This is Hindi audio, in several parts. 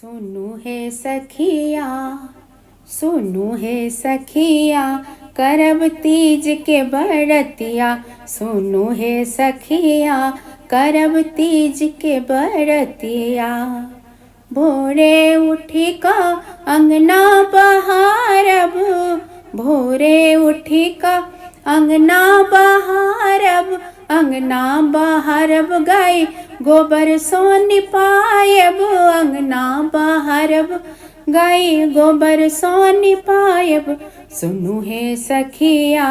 सुनु हे सखिया, सुनु हे सखिया, करब तीज के बरतिया। सुनु हे सखिया, करब तीज के बरतिया। भोरे उठी का अंगना बहारब, भोरे उठी का अंगना बहारब, अंगना बहारब गाय गोबर सोनी पायब। अंगना बहारब गाय गोबर सोनी पायब। सुनु हे सखिया,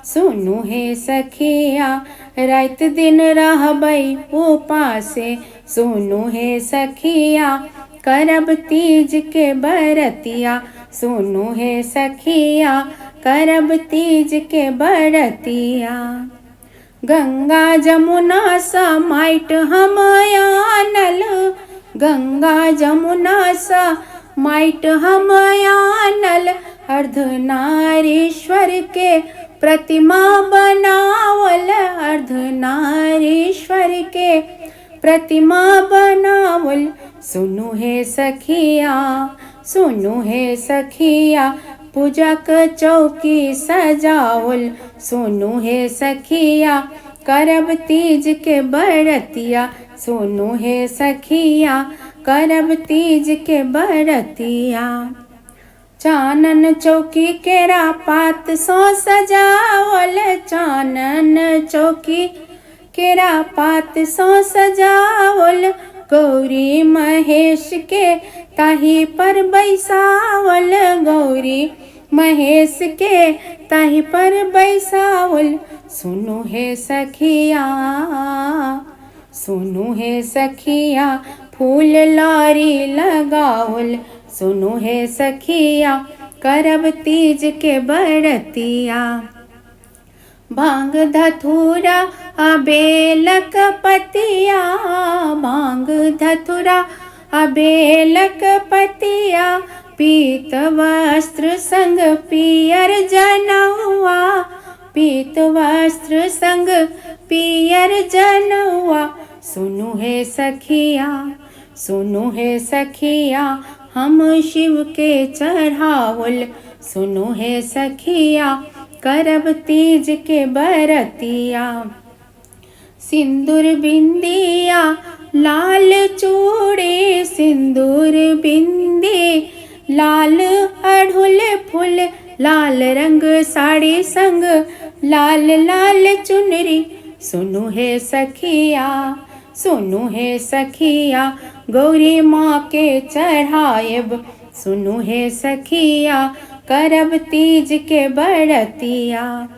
सुनु हे सखिया, रात दिन रहबै उपासे। सुनु हे सखिया, करब तीज के बरतिया। सुनु हे सखिया, करब तीज के बरतिया। गंगा जमुना सा माइट हम आनल, गंगा जमुना सा माइट हम आनल। अर्धनारीश्वर के प्रतिमा बनावल, अर्धनारीश्वर के प्रतिमा बनावल। सुनु हे सखिया, सुनु हे सखिया, पूजा क चौकी सजावल। सुनु हे सखिया, करब तीज के बरतिया। सुनु हे सखिया, करब तीज के बरतिया। चानन चौकी केरा पात सो सजावल, चानन चौकी केरा पात सो सजावल। गौरी महेश के ताही पर बैसावल, गौरी महेश के ताही पर बैसावल। सुनु हे सखिया, सुनु हे सखिया, फूल लारी लगावल। सुनु हे सखिया, करब तीज के बरतिया। भांग धतूरा अबेलक पतिया, भांग धतूरा अबेलक पतिया। पीत वस्त्र संग पियर जनौआ, पीत वस्त्र संग पियर जनौआ। सुनु हे सखिया, सुनु हे सखिया, हम शिव के चढ़ावल। सुनु हे सखिया, करब तीज के बरतिया। सिंदूर बिंदिया लाल चूड़ी, सिंदूर बिंदी लाल अढ़ुल फूल। लाल रंग साड़ी संग लाल लाल चुनरी। सुनु हे सखिया, सुनु हे सखिया, गौरी माँ के चढ़ायब। सुनु हे सखिया, करब तीज के बरतिया।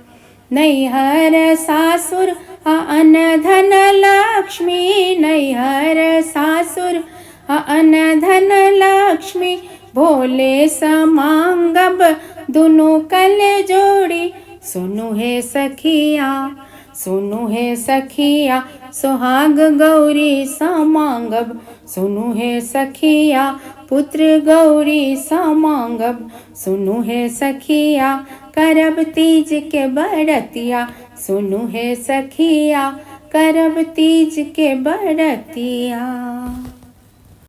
नैहर सासुर अन धन लक्ष्मी, नैहर सासुर अन धन लक्ष्मी। भोले समांगब दुनु कल जोड़ी। सुनु हे सखिया, सुनु हे सखिया, सुहाग गौरी समांगब। सुनु हे सखिया, पुत्र गौरी समांगब। सुनु हे सखिया, करब तीज के बरतिया। सुनु हे सखिया, करब तीज के बरतिया।